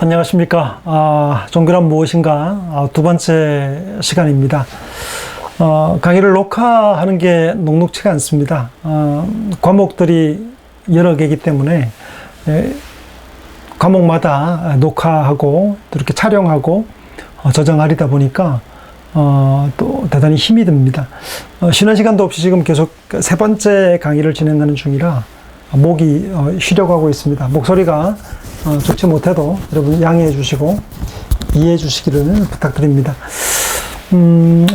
안녕하십니까. 종교란 무엇인가? 두 번째 시간입니다. 강의를 녹화하는 게 녹록치가 않습니다. 과목들이 여러 개이기 때문에 과목마다 녹화하고 또 이렇게 촬영하고 저장하리다 보니까 또 대단히 힘이 듭니다. 쉬는 시간도 없이 지금 계속 세 번째 강의를 진행하는 중이라 목이 쉬려고 하고 있습니다. 목소리가 좋지 못해도 여러분 양해해 주시고 이해해 주시기를 부탁드립니다.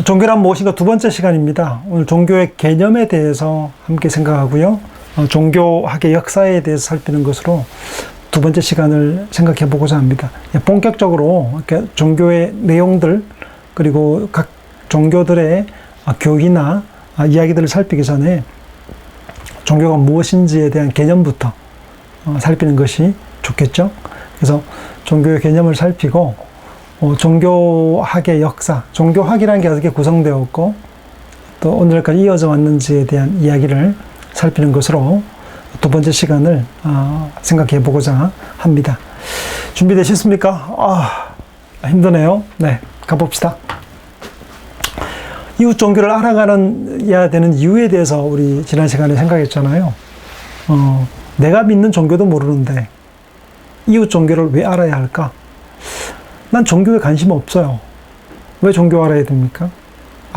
종교란 무엇인가 두 번째 시간입니다. 오늘 종교의 개념에 대해서 함께 생각하고요. 종교학의 역사에 대해서 살피는 것으로 두 번째 시간을 생각해 보고자 합니다. 본격적으로 이렇게 종교의 내용들 그리고 각 종교들의 교리나 이야기들을 살피기 전에 종교가 무엇인지에 대한 개념부터 살피는 것이 좋겠죠. 그래서 종교의 개념을 살피고 종교학의 역사, 종교학이라는 게 어떻게 구성되었고 또 오늘까지 이어져 왔는지에 대한 이야기를 살피는 것으로 두 번째 시간을 생각해 보고자 합니다. 준비되셨습니까? 힘드네요. 네, 가봅시다. 이웃 종교를 알아가야 되는 이유에 대해서 우리 지난 시간에 생각했잖아요. 내가 믿는 종교도 모르는데 이웃 종교를 왜 알아야 할까? 난 종교에 관심 없어요. 왜 종교 알아야 됩니까?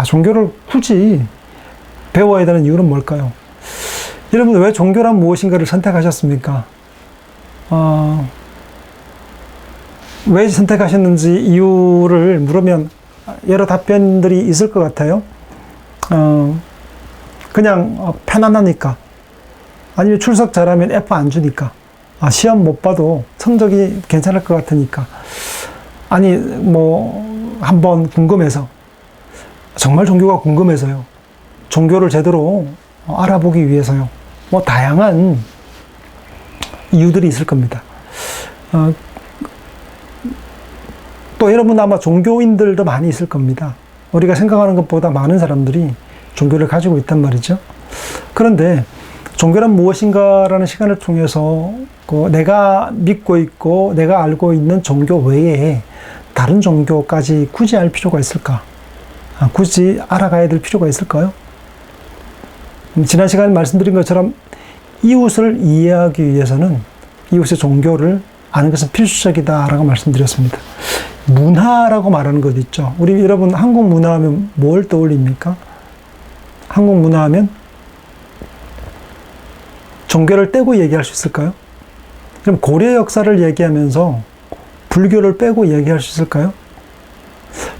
종교를 굳이 배워야 되는 이유는 뭘까요? 여러분 왜 종교란 무엇인가를 선택하셨습니까? 왜 선택하셨는지 이유를 물으면 여러 답변들이 있을 것 같아요. 그냥 편안하니까, 아니면 출석 잘하면 F 안 주니까, 시험 못 봐도 성적이 괜찮을 것 같으니까, 아니 한번 궁금해서, 정말 종교가 궁금해서요. 종교를 제대로 알아보기 위해서요. 다양한 이유들이 있을 겁니다. 또 여러분 아마 종교인들도 많이 있을 겁니다. 우리가 생각하는 것보다 많은 사람들이 종교를 가지고 있단 말이죠. 그런데 종교란 무엇인가라는 시간을 통해서 내가 믿고 있고 내가 알고 있는 종교 외에 다른 종교까지 굳이 알 필요가 있을까? 굳이 알아가야 될 필요가 있을까요? 지난 시간에 말씀드린 것처럼 이웃을 이해하기 위해서는 이웃의 종교를 아는 것은 필수적이다라고 말씀드렸습니다. 문화라고 말하는 것 있죠. 우리 여러분 한국 문화하면 뭘 떠올립니까? 한국 문화하면 종교를 떼고 얘기할 수 있을까요? 그럼 고려 역사를 얘기하면서 불교를 빼고 얘기할 수 있을까요?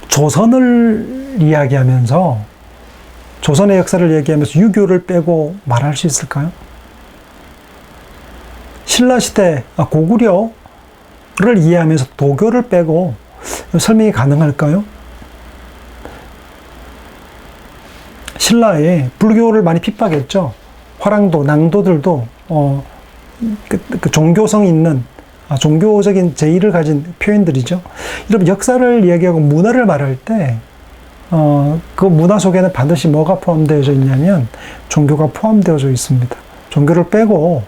조선을 이야기하면서 조선의 역사를 얘기하면서 유교를 빼고 말할 수 있을까요? 신라시대, 고구려를 이해하면서 도교를 빼고 설명이 가능할까요? 신라에 불교를 많이 핍박했죠. 화랑도, 낭도들도 그 종교성 있는 종교적인 제의를 가진 표현들이죠. 여러분 역사를 이야기하고 문화를 말할 때 그 문화 속에는 반드시 뭐가 포함되어져 있냐면 종교가 포함되어져 있습니다. 종교를 빼고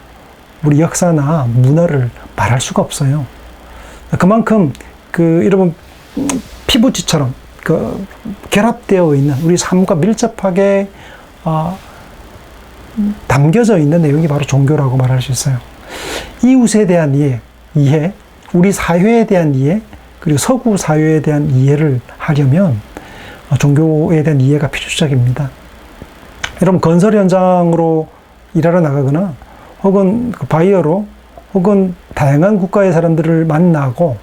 우리 역사나 문화를 말할 수가 없어요. 그만큼 여러분 피부치처럼 결합되어 있는 우리 삶과 밀접하게 담겨져 있는 내용이 바로 종교라고 말할 수 있어요. 이웃에 대한 이해, 우리 사회에 대한 이해, 그리고 서구 사회에 대한 이해를 하려면 종교에 대한 이해가 필수적입니다. 여러분 건설 현장으로 일하러 나가거나 혹은 바이어로 혹은 다양한 국가의 사람들을 만나고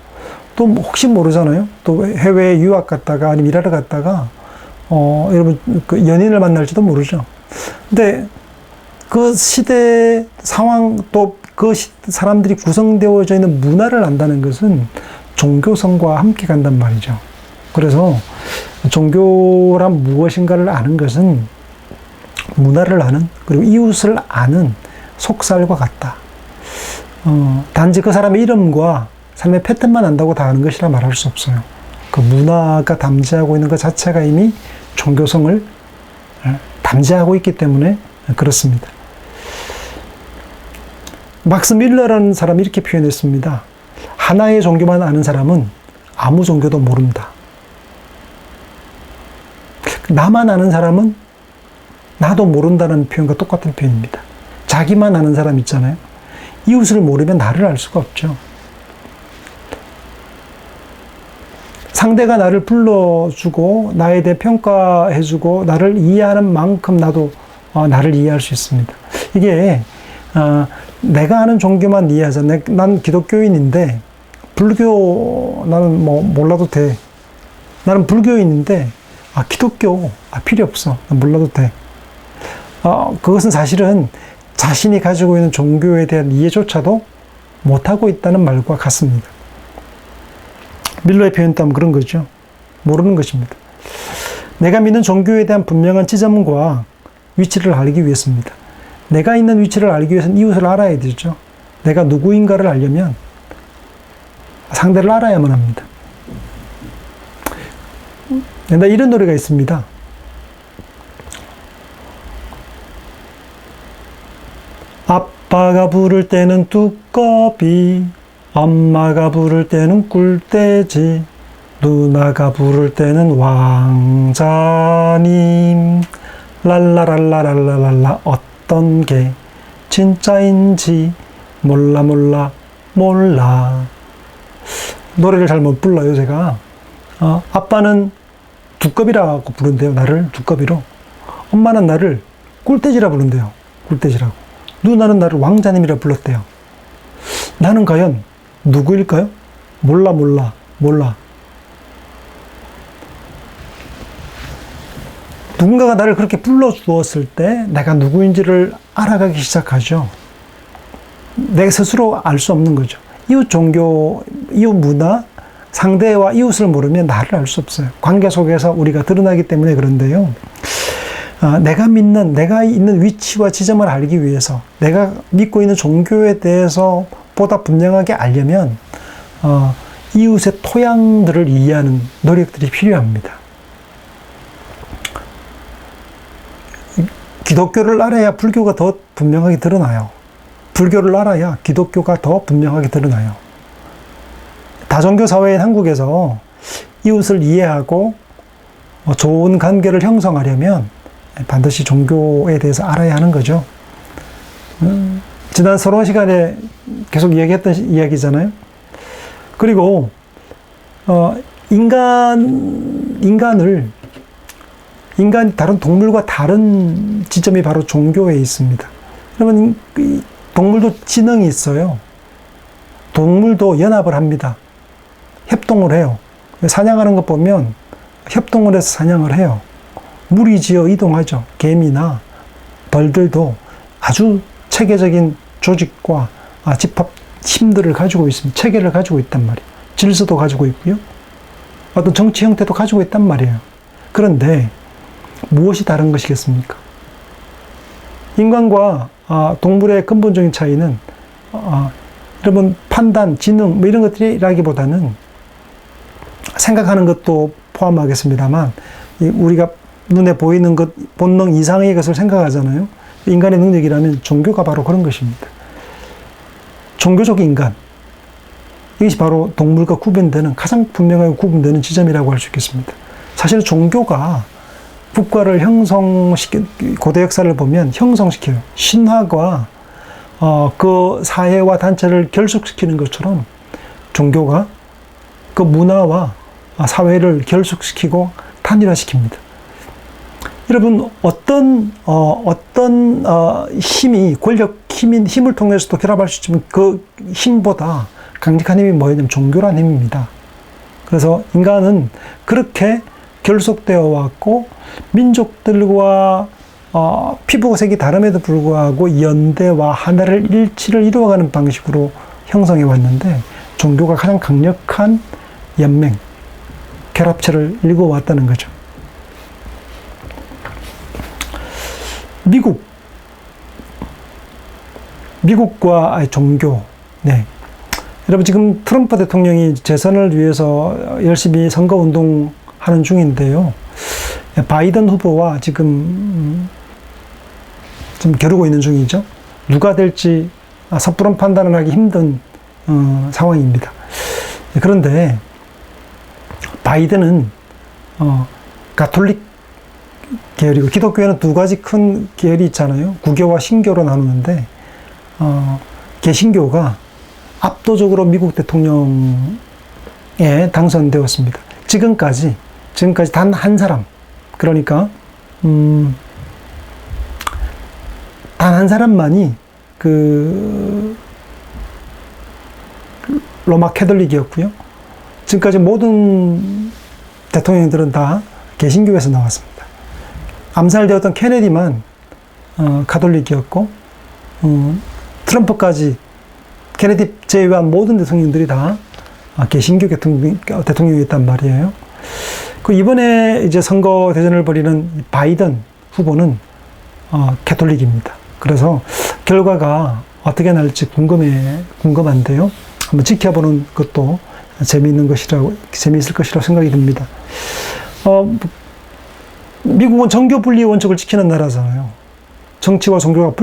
또 혹시 모르잖아요. 또 해외에 유학 갔다가 아니면 일하러 갔다가 여러분 연인을 만날지도 모르죠. 근데 그 시대 상황 또 그 사람들이 구성되어져 있는 문화를 안다는 것은 종교성과 함께 간단 말이죠. 그래서 종교란 무엇인가를 아는 것은 문화를 아는 그리고 이웃을 아는 속살과 같다. 단지 그 사람의 이름과 삶의 패턴만 안다고 다 아는 것이라 말할 수 없어요. 그 문화가 담지하고 있는 것 자체가 이미 종교성을 담지하고 있기 때문에 그렇습니다. 막스 밀러라는 사람이 이렇게 표현했습니다. 하나의 종교만 아는 사람은 아무 종교도 모른다. 나만 아는 사람은 나도 모른다는 표현과 똑같은 표현입니다. 자기만 아는 사람 있잖아요. 이웃을 모르면 나를 알 수가 없죠. 상대가 나를 불러주고 나에 대해 평가해주고 나를 이해하는 만큼 나도 나를 이해할 수 있습니다. 이게 내가 아는 종교만 이해하자. 난 기독교인인데 불교 나는 뭐 몰라도 돼. 나는 불교인인데 기독교 필요 없어. 난 몰라도 돼. 그것은 사실은 자신이 가지고 있는 종교에 대한 이해조차도 못하고 있다는 말과 같습니다. 밀러의 표현에 따르면 그런 거죠. 모르는 것입니다. 내가 믿는 종교에 대한 분명한 지점과 위치를 알기 위해서입니다. 내가 있는 위치를 알기 위해서는 이웃을 알아야 되죠. 내가 누구인가를 알려면 상대를 알아야만 합니다. 이런 노래가 있습니다. 아빠가 부를 때는 두꺼비, 엄마가 부를 때는 꿀돼지, 누나가 부를 때는 왕자님. 랄라랄라랄라랄라. 어떤 게 진짜인지 몰라. 노래를 잘 못 불러요, 제가. 아빠는 두꺼비라고 부른대요. 나를 두꺼비로. 엄마는 나를 꿀돼지라 부른대요. 꿀돼지라고. 누나는 나를 왕자님이라 불렀대요. 나는 과연 누구일까요? 몰라. 누군가가 나를 그렇게 불러주었을 때 내가 누구인지를 알아가기 시작하죠. 내가 스스로 알 수 없는 거죠. 이웃 종교, 이웃 문화, 상대와 이웃을 모르면 나를 알 수 없어요. 관계 속에서 우리가 드러나기 때문에 그런데요. 내가 있는 위치와 지점을 알기 위해서, 내가 믿고 있는 종교에 대해서 보다 분명하게 알려면, 이웃의 토양들을 이해하는 노력들이 필요합니다. 기독교를 알아야 불교가 더 분명하게 드러나요. 불교를 알아야 기독교가 더 분명하게 드러나요. 다종교 사회인 한국에서 이웃을 이해하고 좋은 관계를 형성하려면 반드시 종교에 대해서 알아야 하는 거죠. 지난 서론 시간에 계속 이야기했던 이야기잖아요. 그리고 인간이 다른 동물과 다른 지점이 바로 종교에 있습니다. 그러면 동물도 지능이 있어요. 동물도 연합을 합니다. 협동을 해요. 사냥하는 것 보면 협동을 해서 사냥을 해요. 무리지어 이동하죠. 개미나 벌들도 아주 체계적인 조직과 집합 힘들을 가지고 있습니다. 체계를 가지고 있단 말이에요. 질서도 가지고 있고요. 어떤 정치 형태도 가지고 있단 말이에요. 그런데 무엇이 다른 것이겠습니까? 인간과 동물의 근본적인 차이는 여러분 판단, 지능 이런 것들이라기보다는 생각하는 것도 포함하겠습니다만 우리가 눈에 보이는 것, 본능 이상의 것을 생각하잖아요. 인간의 능력이라면 종교가 바로 그런 것입니다. 종교적 인간, 이것이 바로 동물과 구분되는, 가장 분명하게 구분되는 지점이라고 할 수 있겠습니다. 사실 종교가 국가를 고대 역사를 보면 형성시켜요. 신화가 그 사회와 단체를 결속시키는 것처럼 종교가 그 문화와 사회를 결속시키고 단일화시킵니다. 여러분, 어떤 힘이, 힘을 통해서도 결합할 수 있지만 그 힘보다 강력한 힘이 뭐냐면 종교란 힘입니다. 그래서 인간은 그렇게 결속되어 왔고, 민족들과 피부색이 다름에도 불구하고 연대와 하나를 일치를 이루어가는 방식으로 형성해 왔는데, 종교가 가장 강력한 연맹, 결합체를 읽어왔다는 거죠. 미국과 종교. 네. 여러분, 지금 트럼프 대통령이 재선을 위해서 열심히 선거운동하는 중인데요. 바이든 후보와 지금 좀 겨루고 있는 중이죠. 누가 될지 섣부른 판단을 하기 힘든 상황입니다. 그런데 바이든은 가톨릭 계열이고, 기독교에는 두 가지 큰 계열이 있잖아요. 구교와 신교로 나누는데 개신교가 압도적으로 미국 대통령에 당선되었습니다. 지금까지 단 한 사람, 그러니까 단 한 사람만이 그 로마 캐톨릭이었고요. 지금까지 모든 대통령들은 다 개신교에서 나왔습니다. 암살되었던 케네디만 가톨릭이었고, 트럼프까지 케네디 제외한 모든 대통령들이 다 개신교 대통령이었단 말이에요. 그 이번에 이제 선거 대전을 벌이는 바이든 후보는 캐톨릭입니다. 그래서 결과가 어떻게 날지 궁금한데요. 한번 지켜보는 것도 재미있을 것이라고 생각이 듭니다. 미국은 정교 분리 원칙을 지키는 나라잖아요. 정치와 종교가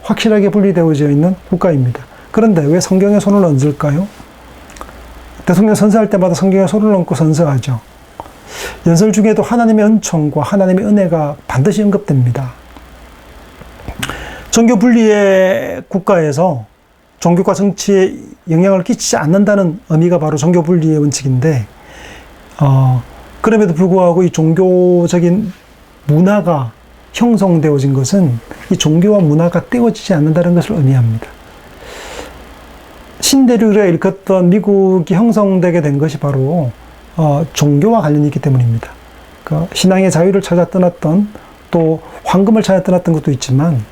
확실하게 분리되어져 있는 국가입니다. 그런데 왜 성경에 손을 얹을까요? 대통령 선서할 때마다 성경에 손을 얹고 선서하죠. 연설 중에도 하나님의 은총과 하나님의 은혜가 반드시 언급됩니다. 정교 분리의 국가에서 종교가 정치에 영향을 끼치지 않는다는 의미가 바로 정교 분리의 원칙인데, 그럼에도 불구하고 이 종교적인 문화가 형성되어진 것은 이 종교와 문화가 떼어지지 않는다는 것을 의미합니다. 신대륙에 일컫던 미국이 형성되게 된 것이 바로 종교와 관련이 있기 때문입니다. 신앙의 자유를 찾아 떠났던, 또 황금을 찾아 떠났던 것도 있지만,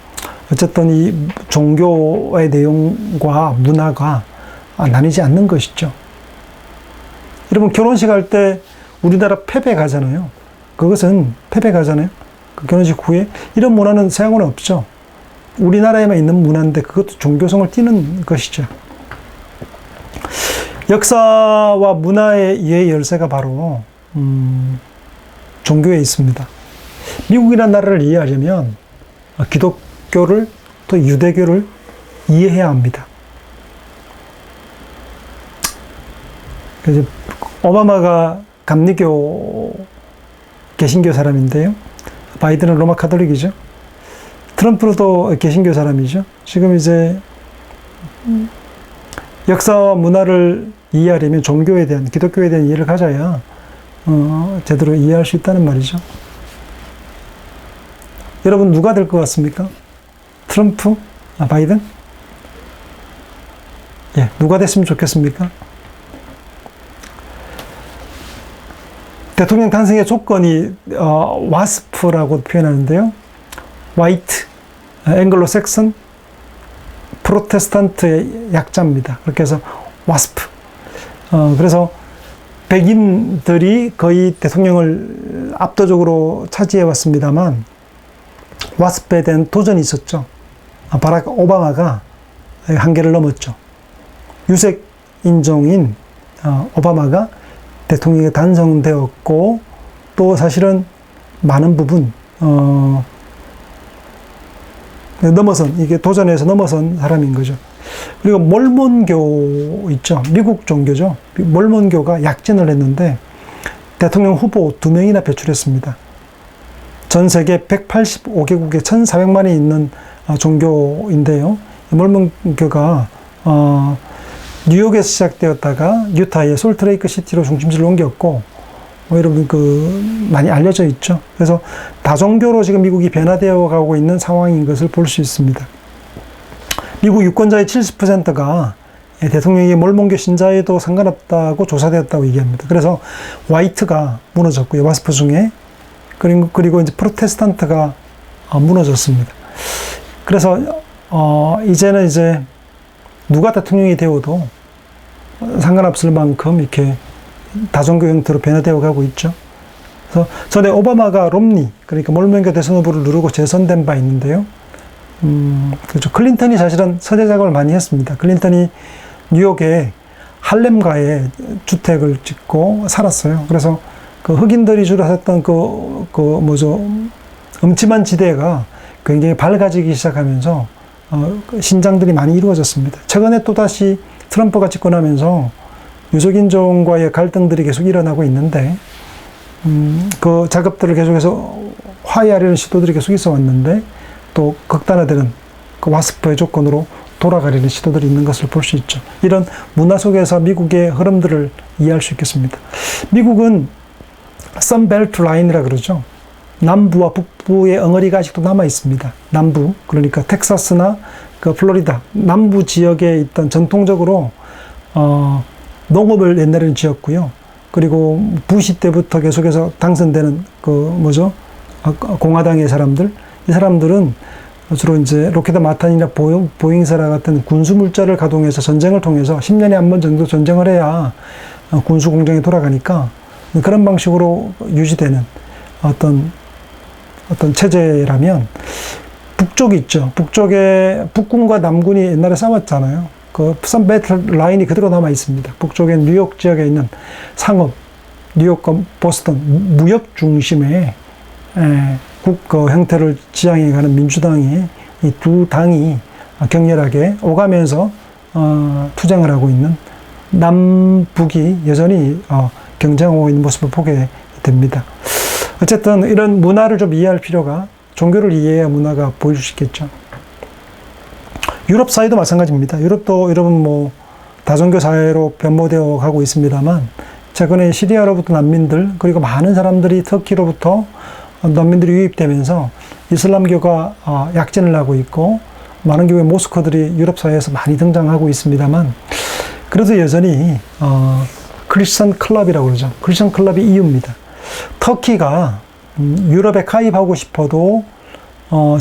어쨌든 이 종교의 내용과 문화가 나뉘지 않는 것이죠. 여러분, 결혼식 할 때 우리나라 패배 가잖아요. 그것은 패배 가잖아요. 그 결혼식 후에 이런 문화는 서양은 없죠. 우리나라에만 있는 문화인데 그것도 종교성을 띠는 것이죠. 역사와 문화의 이해 열쇠가 바로 종교에 있습니다. 미국이라는 나라를 이해하려면 기독교를 또 유대교를 이해해야 합니다. 그래서 오바마가 감리교 개신교 사람인데요. 바이든은 로마 카톨릭이죠. 트럼프도 개신교 사람이죠. 지금 이제 역사와 문화를 이해하려면 종교에 대한, 기독교에 대한 이해를 가져야 제대로 이해할 수 있다는 말이죠. 여러분, 누가 될 것 같습니까? 트럼프? 바이든? 예, 누가 됐으면 좋겠습니까? 대통령 탄생의 조건이 와스프라고 표현하는데요. 화이트, 앵글로 섹슨, 프로테스탄트의 약자입니다. 그렇게 해서 와스프. 그래서 백인들이 거의 대통령을 압도적으로 차지해 왔습니다만, 와스프에 대한 도전이 있었죠. 바락 오바마가 한계를 넘었죠. 유색 인종인 오바마가 대통령에 당선되었고, 또 사실은 많은 부분 이게 도전에서 넘어선 사람인 거죠. 그리고 몰몬교 있죠. 미국 종교죠. 몰몬교가 약진을 했는데 대통령 후보 2명이나 배출했습니다. 전 세계 185개국에 1,400만이 있는 종교인데요. 몰몬교가 뉴욕에서 시작되었다가 유타의 솔트레이크 시티로 중심지를 옮겼고, 여러분 많이 알려져 있죠. 그래서 다종교로 지금 미국이 변화되어 가고 있는 상황인 것을 볼 수 있습니다. 미국 유권자의 70%가 대통령이 몰몬교 신자에도 상관없다고 조사되었다고 얘기합니다. 그래서 화이트가 무너졌고요. 와스프 중에. 그리고 이제 프로테스탄트가 무너졌습니다. 그래서 이제는 이제 누가 대통령이 되어도 상관없을 만큼 이렇게 다종교 형태로 변화되어 가고 있죠. 그래서 전에 오바마가 롬니, 그러니까 몰몬교 대선 후보를 누르고 재선된 바 있는데요. 그렇죠. 클린턴이 사실은 서재 작업을 많이 했습니다. 클린턴이 뉴욕의 할렘가에 주택을 짓고 살았어요. 그래서 그 흑인들이 주로 살았던 음침한 지대가 굉장히 밝아지기 시작하면서 신장들이 많이 이루어졌습니다. 최근에 또다시 트럼프가 집권하면서 유색인종과의 갈등들이 계속 일어나고 있는데, 그 작업들을 계속해서 화해하려는 시도들이 계속 있어 왔는데, 또 극단화되는 그 와스프의 조건으로 돌아가려는 시도들이 있는 것을 볼 수 있죠. 이런 문화 속에서 미국의 흐름들을 이해할 수 있겠습니다. 미국은 선벨트 라인이라 그러죠. 남부와 북부의 엉어리가 아직도 남아 있습니다. 남부, 그러니까 텍사스나 그 플로리다 남부 지역에 있던 전통적으로 농업을 옛날에는 지었고요. 그리고 부시 때부터 계속해서 당선되는 공화당의 사람들, 이 사람들은 주로 이제 로켓 마탄이나 보잉사라 같은 군수 물자를 가동해서 전쟁을 통해서 10년에 한 번 정도 전쟁을 해야 군수 공장이 돌아가니까 그런 방식으로 유지되는 어떤 체제라면, 북쪽이 있죠. 북쪽에 북군과 남군이 옛날에 싸웠잖아요. 그 선배틀 라인이 그대로 남아 있습니다. 북쪽에 뉴욕 지역에 있는 상업, 뉴욕과 보스턴 무역 중심의 국가 형태를 지향해가는 민주당이, 이 두 당이 격렬하게 오가면서 투쟁을 하고 있는, 남북이 여전히 경쟁하고 있는 모습을 보게 됩니다. 어쨌든 이런 문화를 좀 이해할 필요가, 종교를 이해해야 문화가 보일 수 있겠죠. 유럽 사회도 마찬가지입니다. 유럽도 여러분 다종교 사회로 변모되어 가고 있습니다만, 최근에 시리아로부터 난민들, 그리고 많은 사람들이 터키로부터 난민들이 유입되면서 이슬람교가 약진을 하고 있고, 많은 교회 모스크들이 유럽 사회에서 많이 등장하고 있습니다만, 그래도 여전히 크리스천 클럽이라고 그러죠. 크리스천 클럽이 이유입니다. 터키가 유럽에 가입하고 싶어도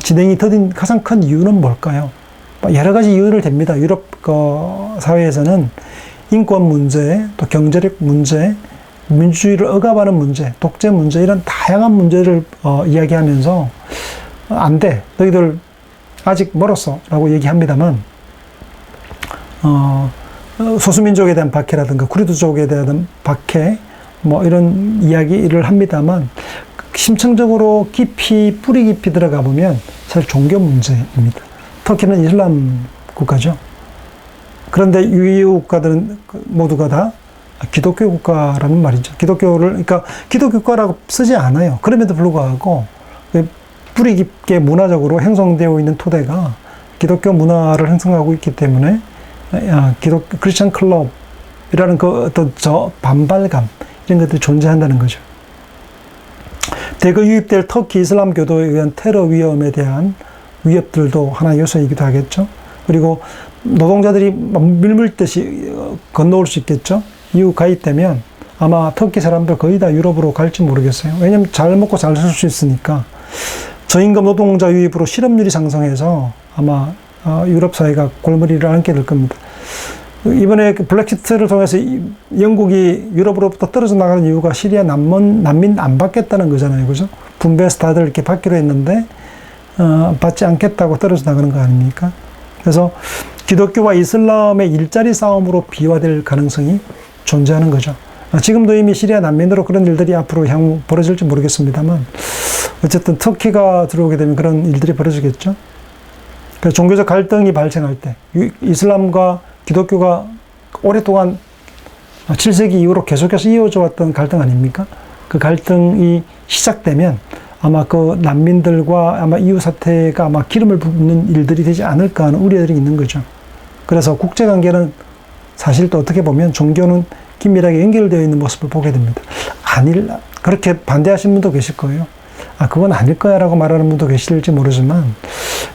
진행이 더딘 가장 큰 이유는 뭘까요? 여러 가지 이유를 댑니다. 유럽 사회에서는 인권 문제, 또 경제력 문제, 민주주의를 억압하는 문제, 독재 문제, 이런 다양한 문제를 이야기하면서 안 돼, 너희들 아직 멀었어 라고 얘기합니다만, 소수민족에 대한 박해라든가 쿠르드족에 대한 박해, 이런 이야기를 합니다만, 심층적으로 뿌리 깊이 들어가 보면 사실 종교 문제입니다. 터키는 이슬람 국가죠. 그런데 유EU 국가들은 모두가 다 기독교 국가라는 말이죠. 그러니까 기독교 국가라고 쓰지 않아요. 그럼에도 불구하고 뿌리 깊게 문화적으로 형성되어 있는 토대가 기독교 문화를 형성하고 있기 때문에 크리스천 클럽이라는 어떤 반발감, 이런 것들이 존재한다는 거죠. 대거 유입될 터키 이슬람교도에 의한 테러 위험에 대한 위협들도 하나의 요소이기도 하겠죠. 그리고 노동자들이 밀물듯이 건너올 수 있겠죠. EU 가입되면 아마 터키 사람들 거의 다 유럽으로 갈지 모르겠어요. 왜냐면 잘 먹고 잘 살 수 있으니까. 저임금 노동자 유입으로 실업률이 상승해서 아마 유럽 사회가 골머리를 앓게 될 겁니다. 이번에 블랙시트를 통해서 영국이 유럽으로부터 떨어져 나가는 이유가 시리아 난민 안 받겠다는 거잖아요. 그죠? 분배해서 다들 이렇게 받기로 했는데, 받지 않겠다고 떨어져 나가는 거 아닙니까? 그래서 기독교와 이슬람의 일자리 싸움으로 비화될 가능성이 존재하는 거죠. 지금도 이미 시리아 난민으로 그런 일들이 앞으로 향후 벌어질지 모르겠습니다만, 어쨌든 터키가 들어오게 되면 그런 일들이 벌어지겠죠. 그래서 종교적 갈등이 발생할 때, 이슬람과 기독교가 오랫동안 7세기 이후로 계속해서 이어져 왔던 갈등 아닙니까? 그 갈등이 시작되면 아마 그 난민들과 아마 이후 사태가 아마 기름을 붓는 일들이 되지 않을까 하는 우려들이 있는 거죠. 그래서 국제관계는 사실 또 어떻게 보면 종교는 긴밀하게 연결되어 있는 모습을 보게 됩니다. 그렇게 반대하시는 분도 계실 거예요. 그건 아닐 거야 라고 말하는 분도 계실지 모르지만,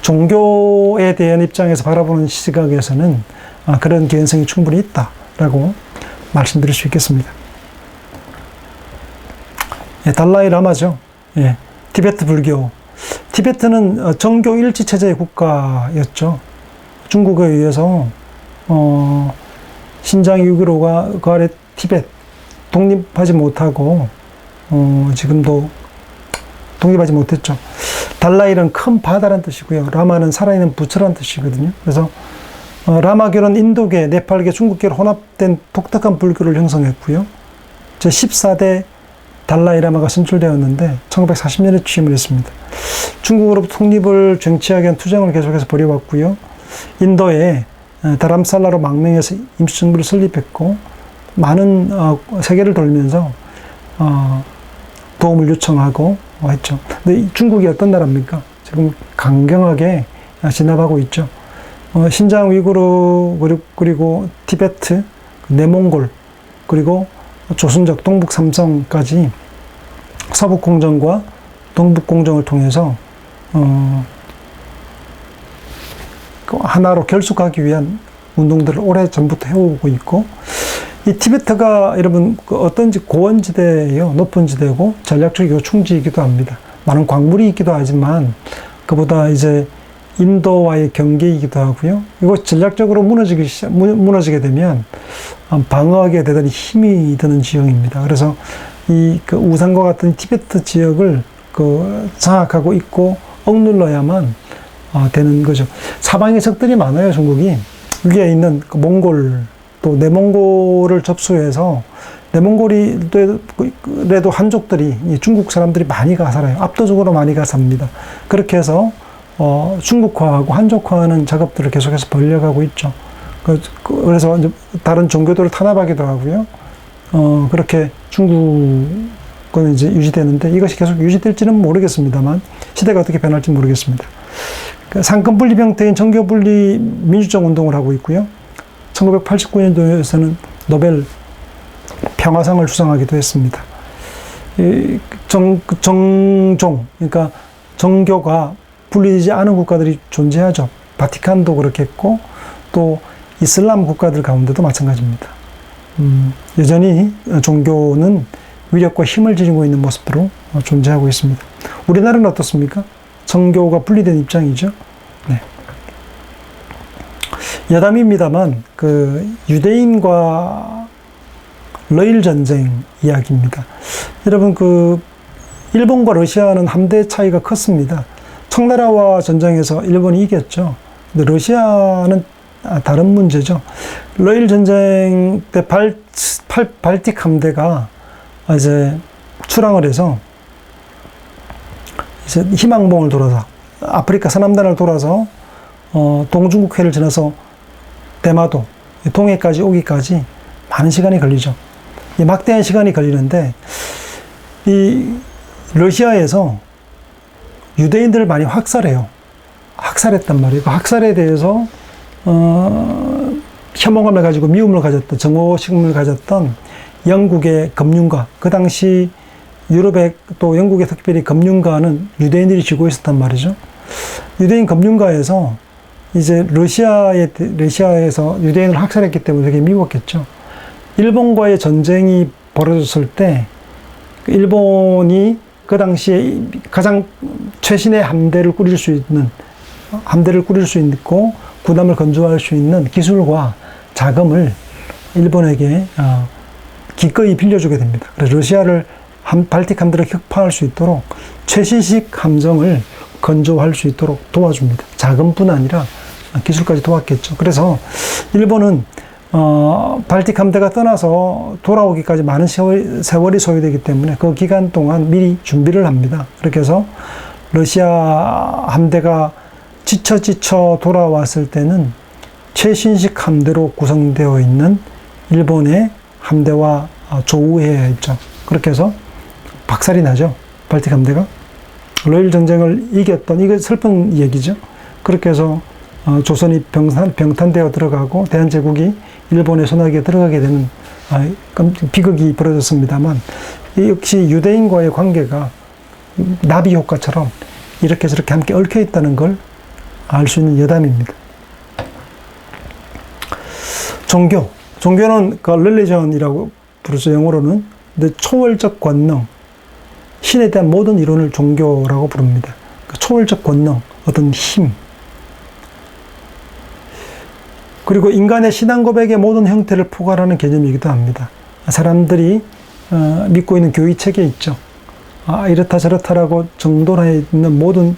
종교에 대한 입장에서 바라보는 시각에서는 그런 개연성이 충분히 있다라고 말씀드릴 수 있겠습니다. 달라이 라마죠. 티베트 불교. 티베트는 정교 일치 체제의 국가였죠. 중국에 의해서 신장 유교로가 그 아래 티베트 독립하지 못하고 지금도 독립하지 못했죠. 달라이는 큰 바다란 뜻이고요. 라마는 살아있는 부처란 뜻이거든요. 그래서 라마교는 인도계, 네팔계, 중국계로 혼합된 독특한 불교를 형성했고요. 제14대 달라이라마가 선출되었는데 1940년에 취임을 했습니다. 중국으로부터 독립을 쟁취하기 위한 투쟁을 계속해서 벌여왔고요. 인도에 다람살라로 망명해서 임시정부를 설립했고 많은 세계를 돌면서 도움을 요청하고 했죠. 근데 중국이 어떤 나라입니까? 지금 강경하게 진압하고 있죠. 신장 위구르 그리고 티베트, 내몽골 그리고 조선족 동북 삼성까지 서북 공정과 동북 공정을 통해서 하나로 결속하기 위한 운동들을 오래 전부터 해오고 있고, 이 티베트가 여러분 어떤지 고원지대예요. 높은 지대고 전략적이고 충지이기도 합니다. 많은 광물이 있기도 하지만 그보다 이제 인도와의 경계이기도 하고요. 이거 전략적으로 무너지게 되면 방어하기에 대단히 힘이 드는 지형입니다. 그래서 그 우산과 같은 티베트 지역을 장악하고 있고 억눌러야만 되는 거죠. 사방에 적들이 많아요, 중국이. 위에 있는 그 몽골, 또 내몽골을 접수해서, 내몽골이라도 한족들이, 중국 사람들이 많이 가 살아요. 압도적으로 많이 가 삽니다. 그렇게 해서, 중국화하고 한족화하는 작업들을 계속해서 벌려가고 있죠. 그래서 다른 종교들을 탄압하기도 하고요. 그렇게 중국은 이제 유지되는데, 이것이 계속 유지될지는 모르겠습니다만, 시대가 어떻게 변할지 모르겠습니다. 상권 분립 형태인 정교 분리 민주적 운동을 하고 있고요. 1989년도에서는 노벨 평화상을 수상하기도 했습니다. 정종, 그러니까 정교가 분리되지 않은 국가들이 존재하죠. 바티칸도 그렇겠고, 또 이슬람 국가들 가운데도 마찬가지입니다. 여전히 종교는 위력과 힘을 지니고 있는 모습으로 존재하고 있습니다. 우리나라는 어떻습니까? 정교가 분리된 입장이죠. 네. 여담입니다만, 유대인과 러일 전쟁 이야기입니다. 여러분, 일본과 러시아는 함대 차이가 컸습니다. 청나라와 전쟁에서 일본이 이겼죠. 근데 러시아는 다른 문제죠. 러일 전쟁 때 발틱 함대가 이제 출항을 해서 이제 희망봉을 돌아서 아프리카 서남단을 돌아서 동중국해를 지나서 대마도 동해까지 오기까지 많은 시간이 걸리죠. 이 막대한 시간이 걸리는데, 이 러시아에서 유대인들을 많이 학살했단 말이에요. 그 학살에 대해서 혐오감을 가지고 미움을 가졌던, 정오식을 가졌던 영국의 검륜가, 그 당시 유럽의 또 영국의 특별히 검륜가는 유대인들이 쥐고 있었단 말이죠. 유대인 검륜가에서 이제 러시아에서 유대인을 학살했기 때문에 되게 미웠겠죠. 일본과의 전쟁이 벌어졌을 때 일본이 그 당시에 가장 최신의 함대를 꾸릴 수 있고 군함을 건조할 수 있는 기술과 자금을 일본에게 기꺼이 빌려주게 됩니다. 그래서 러시아를 발틱 함대를 격파할 수 있도록 최신식 함정을 건조할 수 있도록 도와줍니다. 자금뿐 아니라 기술까지 도왔겠죠. 그래서 일본은 발틱 함대가 떠나서 돌아오기까지 많은 세월이 소요되기 때문에 그 기간 동안 미리 준비를 합니다. 그렇게 해서 러시아 함대가 지쳐 돌아왔을 때는 최신식 함대로 구성되어 있는 일본의 함대와 조우해야 했죠. 그렇게 해서 박살이 나죠. 발틱 함대가. 러일 전쟁을 이겼던, 이거 슬픈 얘기죠. 그렇게 해서 조선이 병탄되어 들어가고 대한제국이 일본의 손아귀에 들어가게 되는 비극이 벌어졌습니다만, 역시 유대인과의 관계가 나비 효과처럼 이렇게 저렇게 함께 얽혀 있다는 걸 알 수 있는 여담입니다. 종교는 religion이라고 부르죠, 영어로는. 근데 초월적 권능, 신에 대한 모든 이론을 종교라고 부릅니다. 초월적 권능, 어떤 힘, 그리고 인간의 신앙 고백의 모든 형태를 포괄하는 개념이기도 합니다. 사람들이 믿고 있는 교의 체계 있죠. 이렇다 저렇다라고 정돈해 있는 모든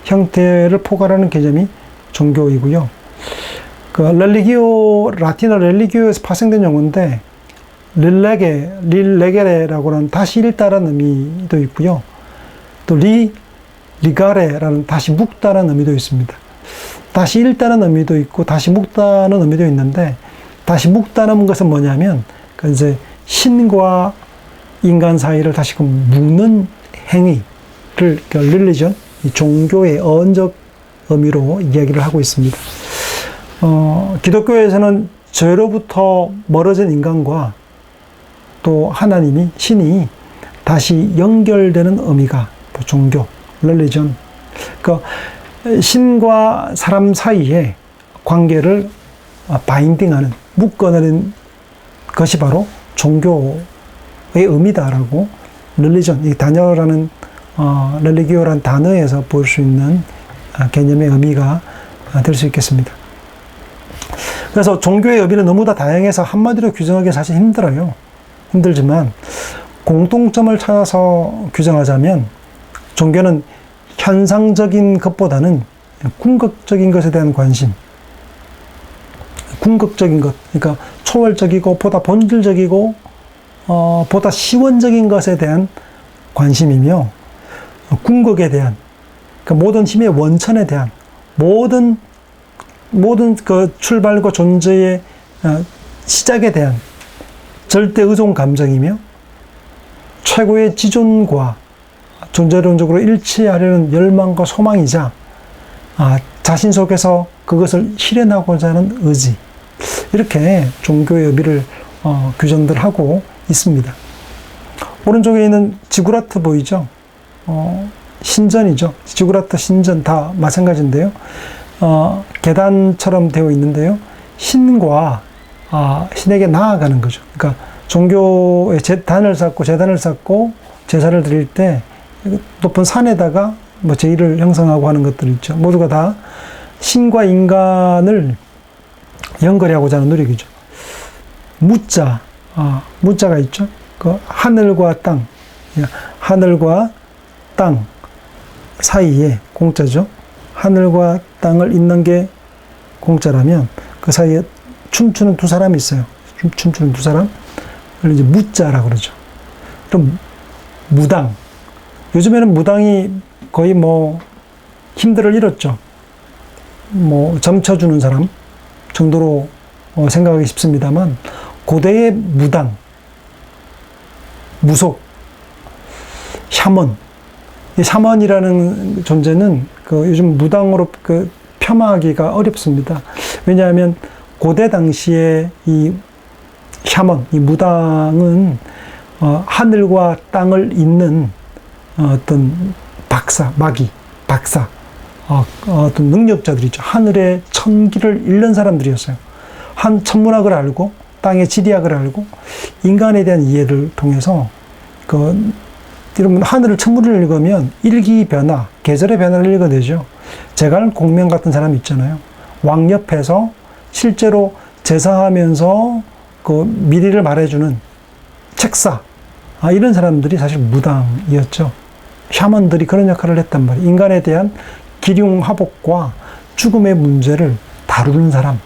형태를 포괄하는 개념이 종교이고요. 라틴어 렐리기오에서 파생된 용어인데, 릴레게라고 하는 다시 읽다라는 의미도 있고요. 또 리가레라는 다시 묵다라는 의미도 있습니다. 다시 읽다는 의미도 있고 다시 묶다는 의미도 있는데, 다시 묶다는 것은 뭐냐면 그 이제 신과 인간 사이를 다시금 묶는 행위를, 그러니까 릴리전, 종교의 어원적 의미로 이야기를 하고 있습니다. 기독교에서는 죄로부터 멀어진 인간과 또 하나님이, 신이 다시 연결되는 의미가 종교, 릴리전, 그러니까 신과 사람 사이의 관계를 바인딩하는, 묶어내는 것이 바로 종교의 의미다라고, 릴리전, 이 다녀라는 렐리기오라는 단어에서 볼 수 있는 개념의 의미가 될 수 있겠습니다. 그래서 종교의 의미는 너무 다 다양해서 한마디로 규정하기 사실 힘들어요. 힘들지만 공통점을 찾아서 규정하자면, 종교는 현상적인 것보다는 궁극적인 것에 대한 관심, 궁극적인 것, 그러니까 초월적이고 보다 본질적이고 보다 시원적인 것에 대한 관심이며, 궁극에 대한, 그러니까 모든 힘의 원천에 대한, 모든 그 출발과 존재의 시작에 대한 절대 의존 감정이며, 최고의 지존과 존재론적으로 일치하려는 열망과 소망이자 자신 속에서 그것을 실현하고자 하는 의지, 이렇게 종교의 의미를 규정들 하고 있습니다. 오른쪽에 있는 지구라트 보이죠? 신전이죠. 지구라트, 신전 다 마찬가지인데요. 계단처럼 되어 있는데요. 신과 신에게 나아가는 거죠. 그러니까 종교의 재단을 쌓고 제사를 드릴 때 높은 산에다가 뭐 제의를 형성하고 하는 것들 있죠. 모두가 다 신과 인간을 연결하고자 하는 노력이죠. 무자가 있죠. 그 하늘과 땅 사이에 공짜죠. 하늘과 땅을 잇는 게 공짜라면 그 사이에 춤추는 두 사람이 있어요. 춤추는 두 사람. 그걸 이제 무자라고 그러죠. 그럼 무당. 요즘에는 무당이 거의 뭐 힘들을 잃었죠. 뭐 점쳐주는 사람 정도로 생각하기 쉽습니다만, 고대의 무당, 무속, 샤먼, 이 샤먼이라는 존재는 그 요즘 무당으로 그 폄하하기가 어렵습니다. 왜냐하면 고대 당시에 이 샤먼, 이 무당은 하늘과 땅을 잇는 어떤 박사, 어떤 능력자들이죠. 하늘의 천기를 읽는 사람들이었어요. 천문학을 알고 땅의 지리학을 알고 인간에 대한 이해를 통해서 여러분 하늘을 천문을 읽으면 일기 변화, 계절의 변화를 읽어내죠. 제갈공명 같은 사람이 있잖아요. 왕 옆에서 실제로 제사하면서 그 미래를 말해주는 책사, 이런 사람들이 사실 무당이었죠. 샤먼들이 그런 역할을 했단 말이에요. 인간에 대한 기륭화복과 죽음의 문제를 다루는 사람.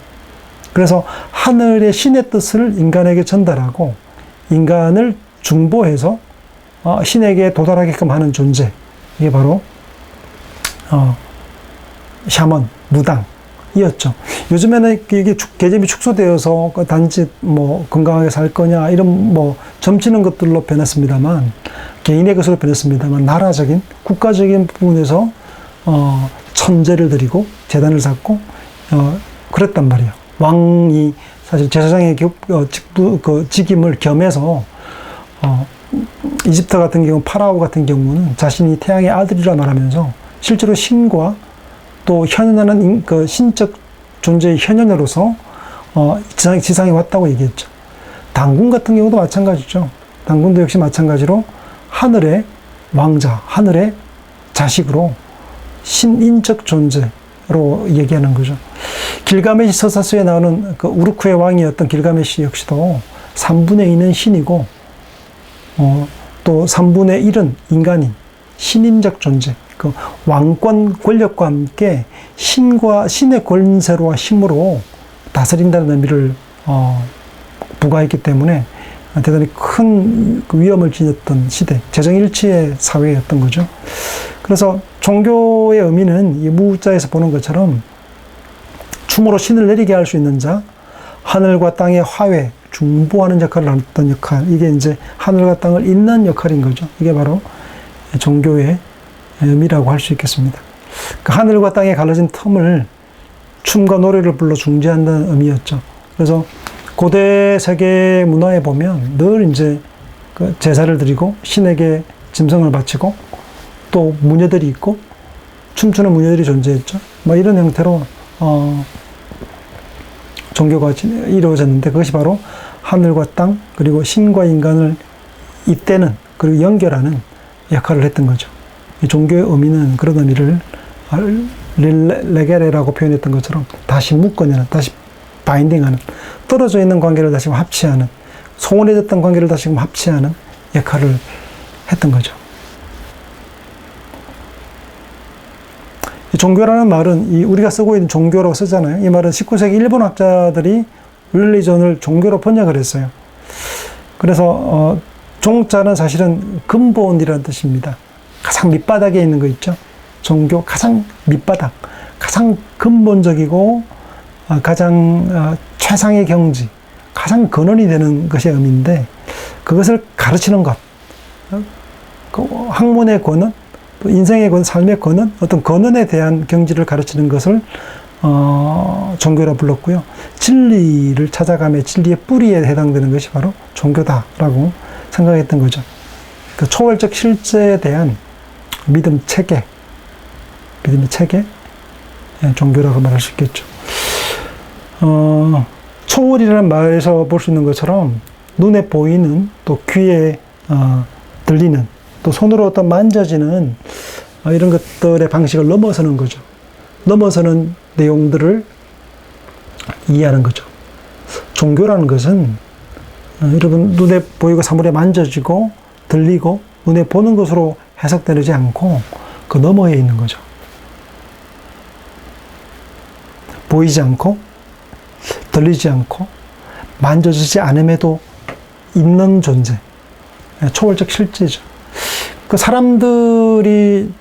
그래서 하늘의 신의 뜻을 인간에게 전달하고 인간을 중보해서 신에게 도달하게끔 하는 존재. 이게 바로 샤먼, 무당이었죠. 요즘에는 이게 개념이 축소되어서 단지 뭐 건강하게 살 거냐 이런 뭐 점치는 것들로 변했습니다만, 개인의 것으로 변했습니다만, 나라적인 국가적인 부분에서 천제를 드리고 제단을 쌓고 그랬단 말이에요. 왕이 사실 제사장의 직임을 겸해서 이집트 같은 경우, 파라오 같은 경우는 자신이 태양의 아들이라 말하면서 실제로 신과 또 현현하는 그 신적 존재의 현현으로서 지상에 왔다고 얘기했죠. 당군 같은 경우도 마찬가지죠. 당군도 역시 마찬가지로 하늘의 왕자, 하늘의 자식으로 신인적 존재로 얘기하는 거죠. 길가메시 서사수에 나오는 그 우르크의 왕이었던 길가메시 역시도 3분의 2는 신이고 또 3분의 1은 인간인 신인적 존재, 그 왕권 권력과 함께 신의 권세로와 힘으로 다스린다는 의미를 부과했기 때문에 대단히 큰 위험을 지녔던 시대, 재정일치의 사회였던 거죠. 그래서 종교의 의미는 이 무자에서 보는 것처럼 춤으로 신을 내리게 할 수 있는 자, 하늘과 땅의 화해, 중보하는 역할을 했던 역할, 이게 이제 하늘과 땅을 잇는 역할인 거죠. 이게 바로 종교의 의미라고 할 수 있겠습니다. 그 하늘과 땅에 갈라진 틈을 춤과 노래를 불러 중재한다는 의미였죠. 그래서 고대 세계 문화에 보면 늘 이제 그 제사를 드리고 신에게 짐승을 바치고 또 무녀들이 있고 춤추는 무녀들이 존재했죠. 뭐 이런 형태로 종교가 이루어졌는데 그것이 바로 하늘과 땅 그리고 신과 인간을 잇대는 그리고 연결하는 역할을 했던 거죠. 이 종교의 의미는 그런 의미를 레게레라고 표현했던 것처럼 다시 묶어내는, 다시 바인딩하는, 떨어져 있는 관계를 다시금 합치하는, 소원해졌던 관계를 다시금 합치하는 역할을 했던 거죠. 이 종교라는 말은 우리가 쓰고 있는 종교라고 쓰잖아요. 이 말은 19세기 일본 학자들이 릴리전을 종교로 번역을 했어요. 그래서 종자는 사실은 근본이라는 뜻입니다. 가장 밑바닥에 있는 거 있죠. 종교 가장 밑바닥, 가장 근본적이고 가장 최상의 경지, 가장 근원이 되는 것이 의미인데 그것을 가르치는 것, 그 학문의 권원, 또 인생의 권원, 삶의 권원, 어떤 권원에 대한 경지를 가르치는 것을 종교라 불렀고요. 진리를 찾아가며 진리의 뿌리에 해당되는 것이 바로 종교다라고 생각했던 거죠. 그 초월적 실제에 대한 믿음 체계, 믿음의 체계, 종교라고 말할 수 있겠죠. 초월이라는 말에서 볼 수 있는 것처럼 눈에 보이는 또 귀에 들리는 또 손으로 어떤 만져지는 이런 것들의 방식을 넘어서는 거죠. 넘어서는 내용들을 이해하는 거죠. 종교라는 것은 여러분 눈에 보이고 사물에 만져지고 들리고 눈에 보는 것으로 해석되지 않고 그 너머에 있는 거죠. 보이지 않고 들리지 않고 만져지지 않음에도 있는 존재, 초월적 실제죠. 그 사람들이